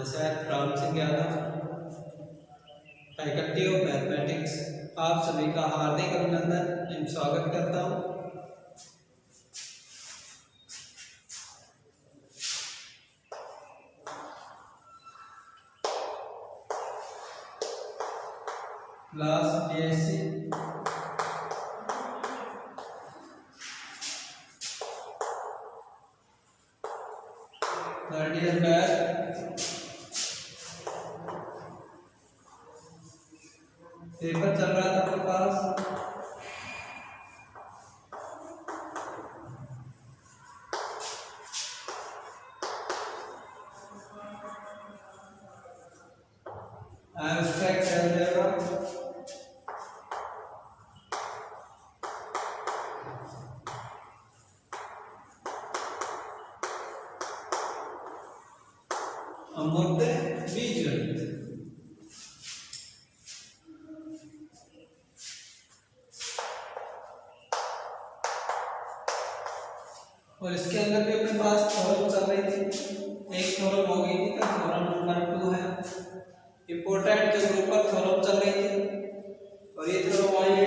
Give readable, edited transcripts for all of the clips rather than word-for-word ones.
Acharya Ram Singh Yadav, faculty of mathematics, आप सभी का हार्दिक अभिनंदन एवं स्वागत करता हूँ। Class BSc third year batch paper चल रहा था आपके पास। एब्स्ट्रैक्ट अलजेब्रा, अमूर्त बीजगणित, और इसके अंदर भी अपने पास थ्योरम चल रही थी। एक थ्योरम हो गई थी, थ्योरम नंबर 2 है इंपॉर्टेंट, जो ग्रुप पर थ्योरम चल रही थी। और ये थ्योरम आई है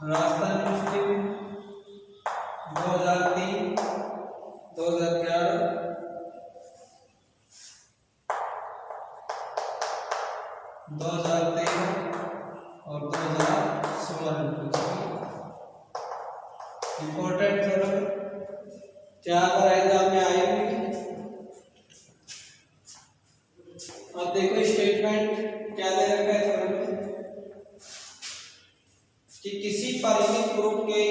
राजस्थान इंस्टीट्यूट 2003, 2011, 2013 और 2016 में पूछी। इंपॉर्टेंट थ्योरम 4 बार एग्जाम में आई हुई। अब देखो स्टेटमेंट क्या दे रखा है थ्योरम में कि किसी परिमित ग्रुप के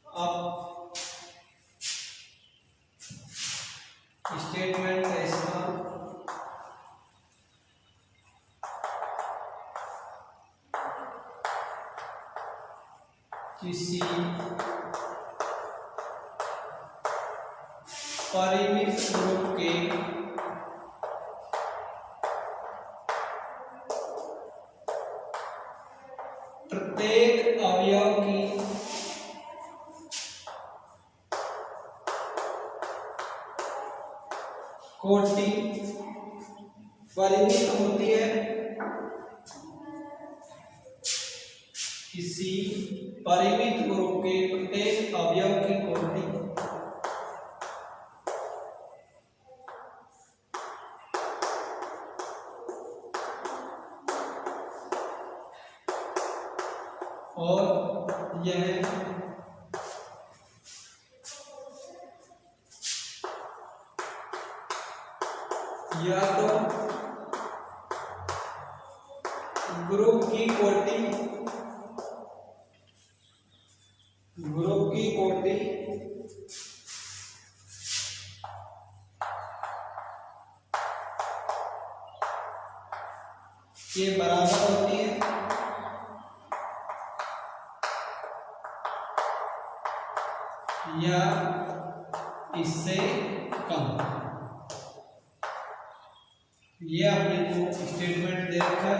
आप स्टेटमेंट है इसका, किसी परिमित ग्रुप के प्रत्येक अवयव की कोटि परिमित होती है। किसी परिमित ग्रुप के प्रत्येक अवयव की कोटि और यह या तो ग्रुप की कोटि के बराबर होती है या इससे कम। ये आपने को स्टेटमेंट दे रखा है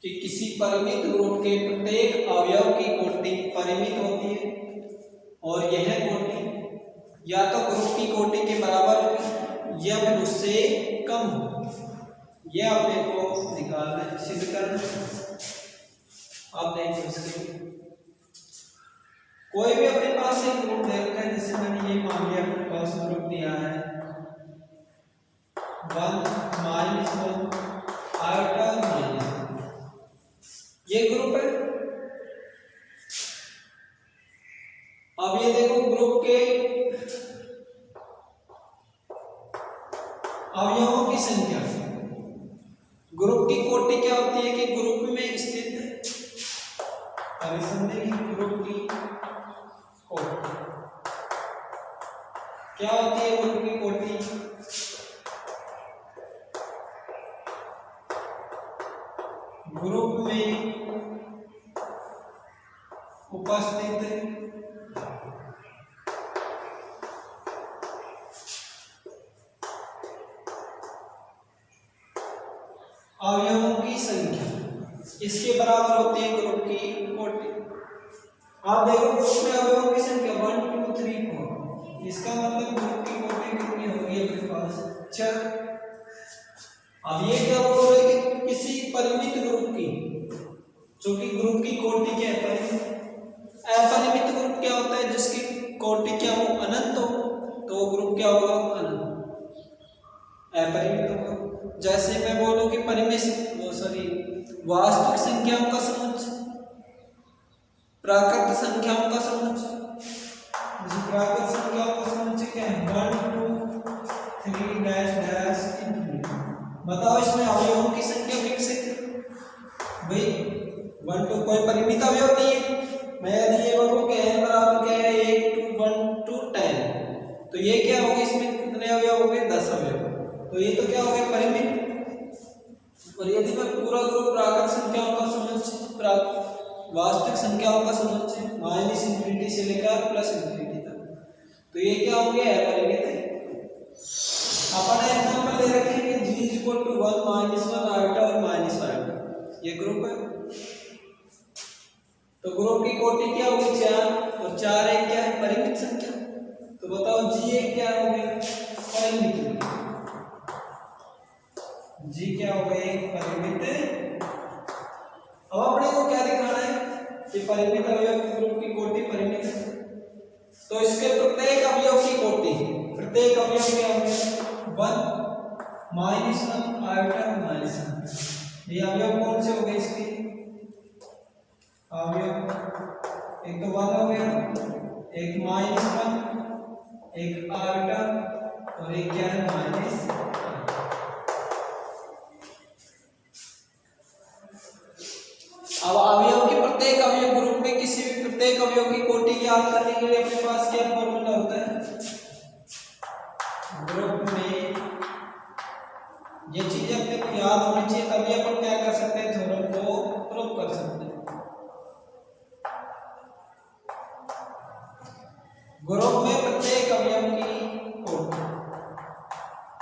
कि किसी परिमित ग्रुप के प्रत्येक अवयव की कोटि परिमित होती है और यह कोटि या तो ग्रुप की कोटि के बराबर होगी या फिर उससे कम हो। यह आपने को निकालना है, सिद्ध करना है। आप देखिए इसके कोई भी अपने पास एक ग्रुप दे रखा है, जैसे मैंने ये मान लिया अपने पास ग्रुप दिया है 1 -1 आयोटा माइनस, ये ग्रुप है। अब ये देखो ग्रुप के अवयवों की संख्या, ग्रुप की कोटि क्या होती है कि ग्रुप में स्थित परिसंख्यक ग्रुप की कोटि क्या होती है। ग्रुप की कोटि ग्रुप में उपस्थित अवयवों की संख्या इसके बराबर होती है ग्रुप की कोटि। आप देखो ग्रुप में अवयवों की संख्या 1 2 3 4 इसका मतलब ग्रुप की कोटि कितनी होगी अपने पास? 4। अब ये क्या बोल रहे हैं कि किसी परिमित ग्रुप की, जो कि ग्रुप की कोटि क्या है? परिमित। अपरिमित ग्रुप क्या होता है? जिसकी कोटि क्या हो? अनंत हो, तो वो ग्रुप क्या होगा? अनंत। अपरिमित होगा। जैसे मैं बोलूं कि वास्तविक संख्याओं का समुच्चय, प्राकृत संख्याओं का समुच्चय, प्राकृत संख्याओं का समुच्चय क्या है? 1 2 3 डैश डैश इनफिनिटी। बताओ इसमें अवयवों की संख्या फिक्स है भाई? 1 2 कोई परिमित अवयव नहीं है। मैं यदि ये बोलूं कि n बराबर क्या है? 1 2 1 2 10, तो ये क्या होगा? इसमें कितने अवयव हो गए? 10 अवयव। तो ये तो क्या हो गया? परिमित। और यदि मैं पूरा ग्रुप प्राकृत संख्याओं का समुच्चय, वास्तविक संख्याओं का समुच्चय -इंफिनिटी से लेकर +इंफिनिटी तक, तो ये क्या हो गया? अपरिमित है। अपन एग्जांपल ले रखे हैं कि g = 1 -1 आयोटा और -आयोटा, ये ग्रुप है। तो ग्रुप की कोटि क्या होगी? 4, और 4 एक क्या है? परिमित संख्या। तो बताओ g एक क्या हो गया? परिमित। g क्या हो गया? एक परिमित। अब अपने को क्या दिखाना है कि परिमित अवयव के ग्रुप की कोटि परिमित है, तो इसके प्रत्येक अवयव की कोटि, प्रत्येक अवयव क्या हो गया? 1 -1 आयोटा -1। ये अवयव कौन से हो गए इसके? अवयव एक तो 1 हो गया, एक -1, एक आयोटा और एक क्या है? -। अब अवयव के प्रत्येक अवयव ग्रुप में किसी भी प्रत्येक अवयव की कोटि ज्ञात करने के लिए अपने पास क्या फॉर्मूला होता है? ग्रुप में ये चीजें अपने को याद होनी चाहिए, तभी अपन क्या कर सकते हैं? थ्योरम को प्रूव कर सकते हैं। ग्रुप में प्रत्येक अवयव की कोटि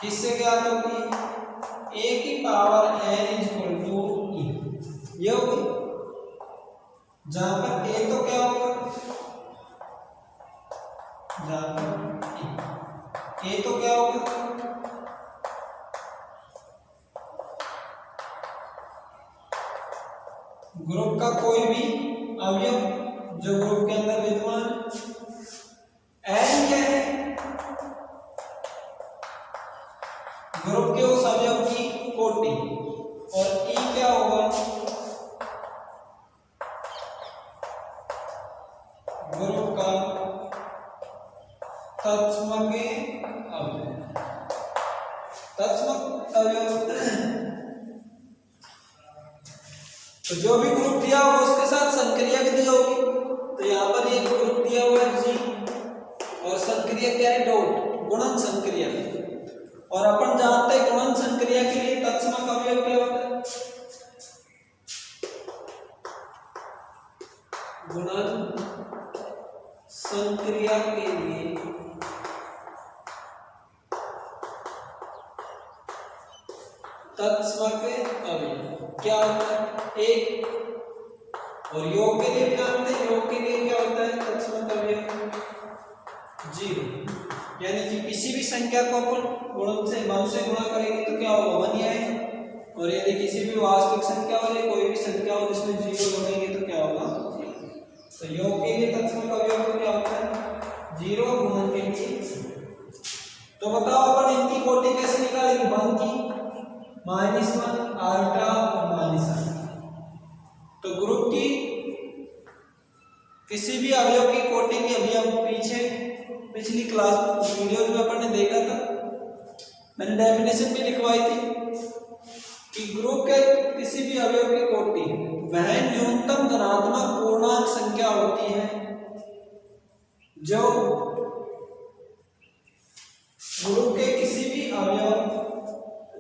किससे ज्ञात होती है? a की पावर n = e। ये होगी जहां पर a तो क्या होगा? जहां पर a तो क्या होगा? ग्रुप का कोई भी अवयव जो ग्रुप के अंदर विद्यमान है। n क्या है? ग्रुप के उस अवयव की कोटि। और e क्या होगा? ग्रुप का तत्समक अवयव। तत्समक अवयव तो जो भी ग्रुप दिया होगा उसके साथ संक्रिया भी दी होगी। तो यहाँ पर ये ग्रुप दिया हुआ है जी, और संक्रिया क्या है? डॉट, गुणन संक्रिया। और अपन जानते हैं गुणन संक्रिया के लिए तत्समक अवयव क्या होता है? गुणन संक्रिया के लिए तत्समक अवयव क्या होता है? 1। और योग के लिए भी जानते हैं, योग के लिए क्या होता है? तत्समक अवयव 0। यानी कि किसी भी संख्या को अपन गुणन से 1 से गुणा करेंगे तो क्या होगा? 1 ही आएगा। और यदि किसी भी वास्तविक संख्या हो या कोई भी संख्या हो जिसमें 0 जोड़ेंगे तो क्या होगा? तो योग के लिए तत्समक अवयव क्या होता है? 0। गुणन के लिए। तो बताओ अपन इनकी कोटि कैसे निकालेंगे? 1 की, -1 आयोटा और -1। तो ग्रुप की किसी भी अवयव की कोटि की अभी हम पिछली क्लास वीडियो में अपन ने देखा था, मैंने डेफिनेशन भी लिखवाई थी कि ग्रुप के किसी भी अवयव की कोटि वह न्यूनतम धनात्मक पूर्णांक संख्या होती है जो ग्रुप के किसी भी अवयव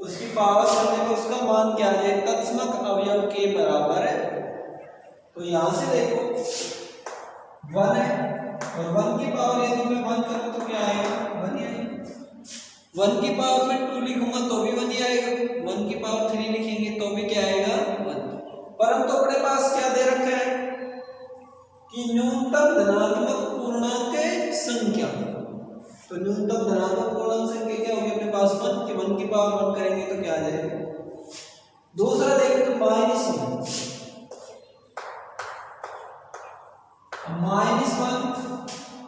उसकी पावर करने पर उसका मान क्या है? तत्समक अवयव के बराबर है। तो यहां से देखो 1 है, और 1 की पावर यदि मैं 1 करूं तो क्या आएगा? 1 ही आएगा। 1 की पावर में 2 लिखूंगा तो भी 1 ही आएगा। 1 की पावर 3 लिखेंगे तो भी क्या आएगा? 1। परंतु अपने पास क्या दे रखा है कि न्यूनतम धनात्मक पूर्णांक संख्या। तो न्यूनतम धनात्मक पूर्णांक संख्या क्या होगी अपने पास 1 के 1 की पावर 1 करेंगे तो क्या आ जाएगा। दूसरा देखो तो -1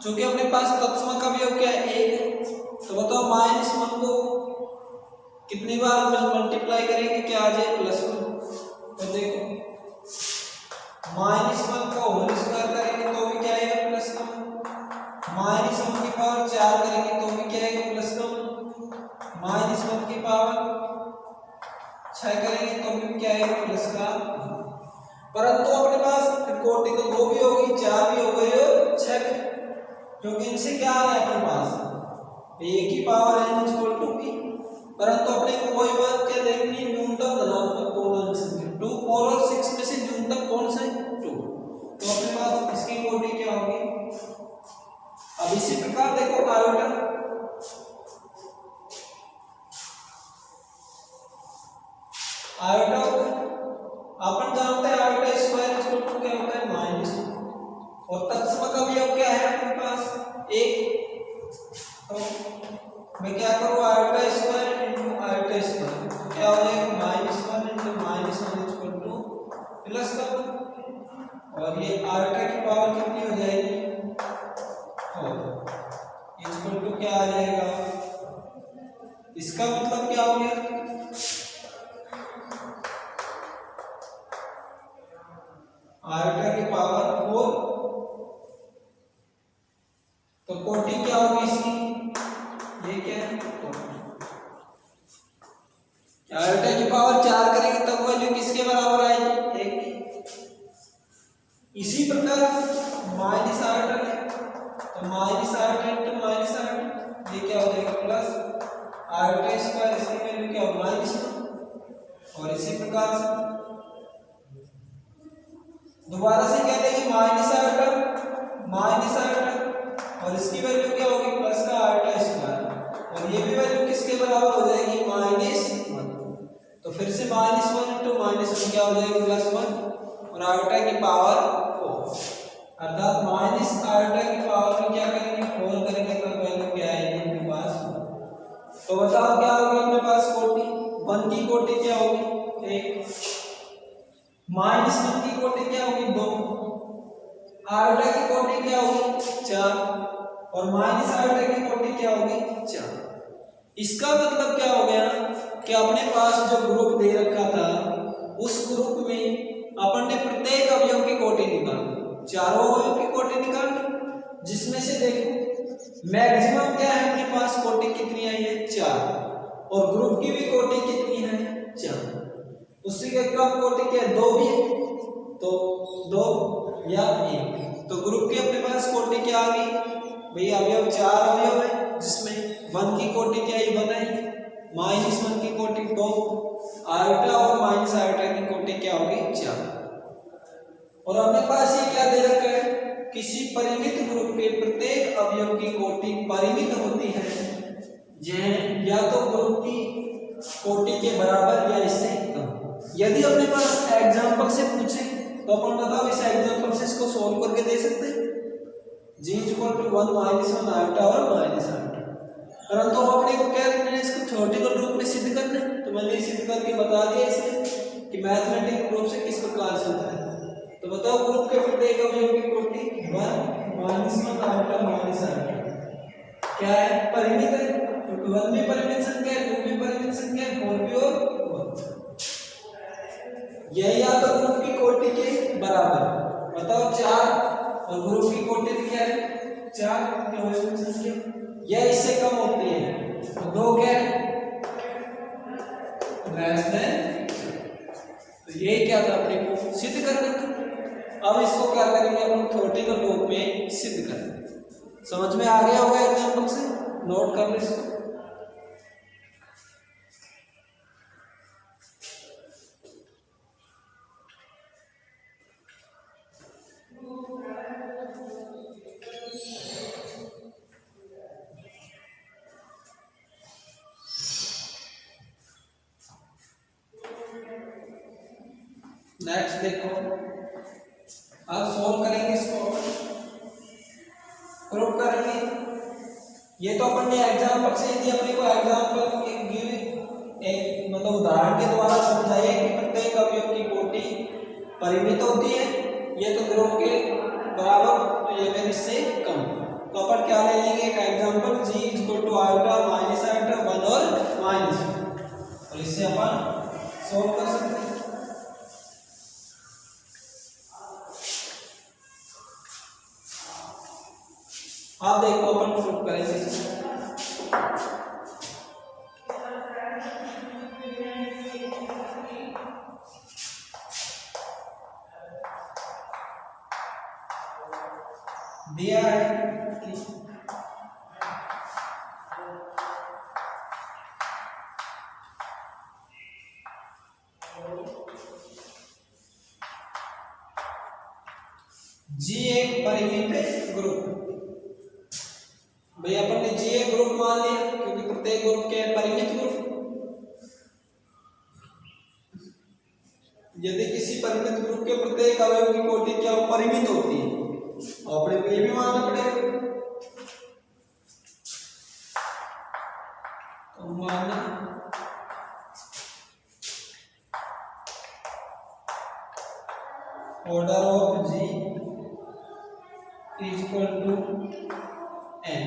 जो कि अपने पास तत्सम का अवयव क्या है 1 है, तो बताओ -1 को कितनी बार मल्टीप्लाई करेंगे क्या आ जाए +1। तो देखो -1 का होल स्क्वायर करेंगे तो भी क्या आएगा +1, -1 की पावर 4 करेंगे तो भी क्या आएगा +1, -1 की पावर 6 करेंगे तो भी क्या आएगा प्लस का। परंतु अपने पास कोटि तो 2 भी होगी 4 भी हो गई और 6 भी, क्योंकि इनसे क्या आ रहा है अपने पास a की power n equal to p। परंतु अपने को कोई बात क्या देखनी है न्यूनतम धनात्मक पूर्णांक संख्या 2 4 और 6 में से न्यूनतम कौन सा है 2, तो अपने पास इसकी कोटि क्या होगी। अब इसी प्रकार देखो आयोटा अपन जानते हैं आयोटा स्क्वायर इक्वल टू क्या होता है -1 और तत्सम का अवयव क्या है अपने पास 1। तो मैं क्या करूँ iota square into iota square तो क्या हो जाएगा -1 इनटू -1 इक्वल टू प्लस का, और ये आयोटा की पावर कितनी हो जाएगी 4 इक्वल टू क्या आ जाएगा। इसका मतलब क्या हो गया आयोटा की पावर 4, तो कोटि क्या होगी इसकी ये क्या है आयोटा की पावर 4 करेंगे तब वैल्यू किसके बराबर आएगी 1 की। इसी प्रकार माइनस आयोटा है तो minus iota into minus iota ये क्या हो जाएगा प्लस आयोटा स्क्वायर, इसकी वैल्यू क्या होगी -1, और इसी प्रकार से दोबारा से क्या देंगे माइनस आयोटा और इसकी वैल्यू क्या होगी प्लस का आयोटा स्क्वायर, और ये भी वैल्यू किसके बराबर हो जाएगी -1, तो फिर से -1 इनटू -1 क्या हो जाएगा +1 और आयोटा की पावर 4, अर्थात माइनस आयोटा की पावर में क्या करेंगे 4 करेंगे तो वैल्यू क्या आएगी अपने पास। तो बताओ क्या होगी अपने पास कोटि 1 की कोटि क्या होगी 1, -1 की कोटि क्या होगी 2, आयोटा की कोटि क्या होगी 4 और माइनस आयोटा की कोटि क्या होगी 4। इसका मतलब क्या हो गया कि अपने पास जो ग्रुप दे रखा था उस ग्रुप में अपन ने प्रत्येक अवयव की कोटि निकाली, चारों अवयव की कोटि निकाली, जिसमें से देखो मैक्सिमम क्या है अपने पास कोटि कितनी आई है 4 और ग्रुप की भी कोटि कितनी है 4, उससे क्या कम कोटि क्या 2 भी है तो 2 या 1, तो ग्रुप की अपने पास कोटि क्या आ गई भाई अवयव 4 अवयव है जिसमें 1 की कोटि क्या ही बनाई -1 की कोटि 2, आयोटा और माइनस आयोटा की कोटि क्या होगी 4। और अपने पास ये क्या दे रखा है किसी परिमित ग्रुप के प्रत्येक अवयव की कोटि परिमित होती है यह या तो ग्रुप की कोटि के बराबर या इससे कम। यदि अपने पास एग्जांपल से पूछे तो अपन बताओ इस एग्जांपल से इसको सोल्व करके दे सकते हैं g = 1 - 1 आयोटा और माइनस आयोटा, परंतु अपने को क्या करना है इसको थ्योरेटिकल रूप में सिद्ध करना है, तो मैंने सिद्ध करके बता दिया इसे कि मैथमेटिकल रूप से किस प्रकार से होता है। तो बताओ ग्रुप के प्रत्येक अवयव की कोटि 1 - 1 आयोटा माइनस आयोटा क्या है परिमित है, क्योंकि 1 भी परिमित संख्या है 2 भी परिमित संख्या है 4 भी और 1, यह या तो ग्रुप की कोटि के बराबर बताओ 4 और ग्रुप की कोटि क्या है 4 के अवयव संख्या यह इससे कम होती है तो 2 क्या है लेस देन, तो ये क्या था अपने को सिद्ध करना था। अब इसको क्या करेंगे अपन थ्योरेटिकल रूप में सिद्ध करेंगे। समझ में आ गया होगा एग्जांपल से, नोट कर लो इसको। नेक्स्ट देखो अब सोल्व करेंगे इसको, प्रूव करेंगे ये तो अपन ने एग्जाम्पल से, यदि अपने को एग्जाम्पल एक मतलब उदाहरण के द्वारा समझाइए कि प्रत्येक अवयव की कोटि परिमित होती है, ये तो ध्रुव के बराबर या फिर इससे कम। तो अपन क्या ले लेंगे एक example, g equal to iota minus iota 1 और माइनस, और इससे अपन सॉल्व कर सकते हैं। आप देखो अपन प्रूफ करेंगे इसको। दिया है कि जी एक परिमित ग्रुप, भाई अपन ने जी एक ग्रुप मान लिया क्योंकि प्रत्येक ग्रुप के परिमित ग्रुप। यदि किसी परिमित ग्रुप के प्रत्येक अवयव की कोटि क्या परिमित होती है, अपने को ये भी मानना पड़ेगा। तो मानना order of G is equal to N.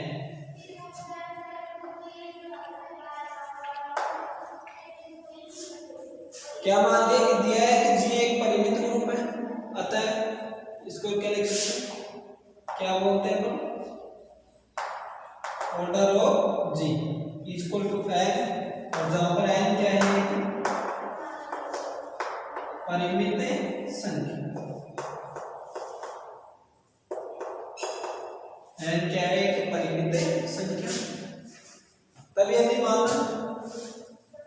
क्या मान लिया कि दिया है कि जी एक परिमित ग्रुप है, अतः इसको क्या लिख सकते हैं, क्या बोलते हैं order of G equal to N, और जहां पर एन क्या है परिमित संख्या, एन क्या है कि परिमित संख्या। तब यदि मानना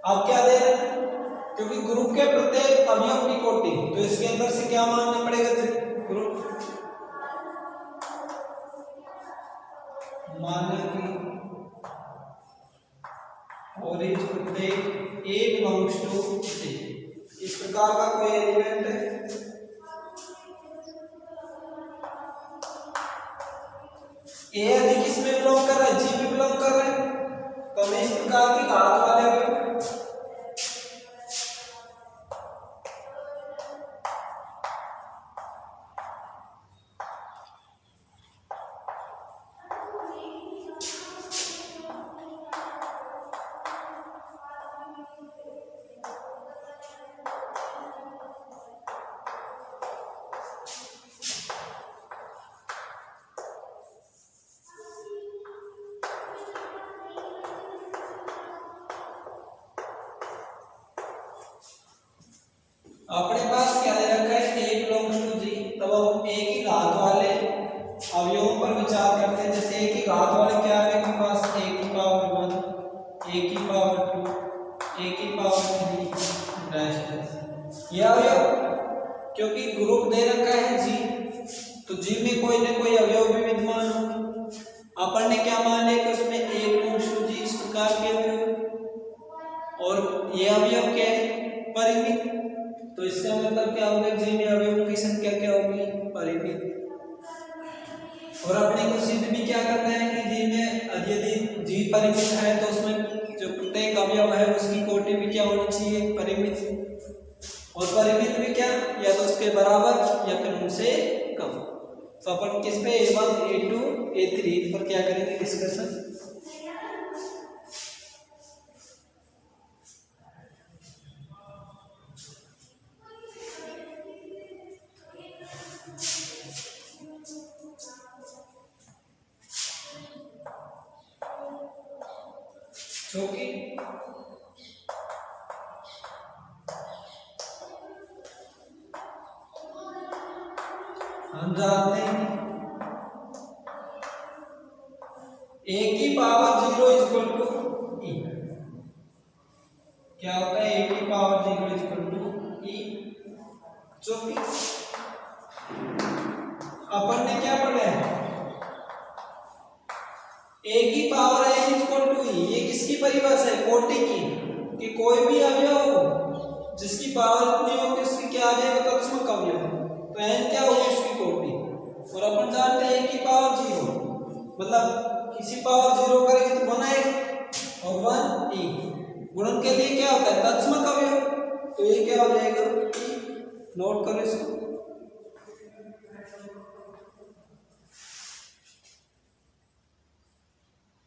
आप क्या दे रहे हैं, क्योंकि ग्रुप के प्रत्येक अवयव की कोटि, तो इसके अंदर से क्या मानना पड़ेगा, ग्रुप माना कि और इस प्रत्येक एक बिलोंग्स टू सी, इस प्रकार का कोई एलिमेंट है ए यदि किसमें बिलोंग कर रहा है, जी में बिलोंग कर रहा है, तो हमें इस प्रकार के घात वाले अवयव अपने पास क्या दे रखा है, ए बिलोंग्स टू जी, तब हम ए की घात वाले अवयवों पर विचार करते हैं। जैसे ए की घात वाले क्या है अपने पास, ए की पावर 1, ए की पावर 2, ए की पावर 3 ये अवयव, क्योंकि ग्रुप दे रखा है जी, तो जी में कोई ना कोई अवयव भी विद्यमान हो। अपन ने क्या मान लिया कि उसमें ए बिलोंग्स टू जी इस प्रकार के अवयव, और ये अवयव क्या है परिमित, तो इसका मतलब क्या होगा, जी में अवयवों की संख्या क्या होगी परिमित। और अपने को सिद्ध भी क्या करना है कि जी में यदि जी परिमित है तो उसमें जो प्रत्येक अवयव है उसकी कोटि भी क्या होनी चाहिए परिमित, और परिमित भी क्या या तो उसके बराबर या फिर उनसे कम। तो अपन किस पे A1 A2 A3 पर क्या करेंगे डिस्कशन। क्योंकि हम जानते हैं ए की पावर 0 इक्वल टू ई, क्या होता है ए की पावर 0 इक्वल टू ई, जो कि अपन ने क्या पढ़ा है ए की पावर n इक्वल टू ई, ये किसकी परिभाषा है कोटि की, कि कोई भी अवयव जिसकी पावर इतनी हो कि उसकी क्या आ जाएगा तत्समक अवयव, तो n क्या होगी उसकी कोटि। और अपन जानते हैं a की पावर 0 मतलब किसी पावर 0 करेंगे तो 1 आएगा और 1 e। गुणन के लिए क्या होता है? तत्समक अवयव, तो ये क्या हो जाएगा? नोट करो इसको।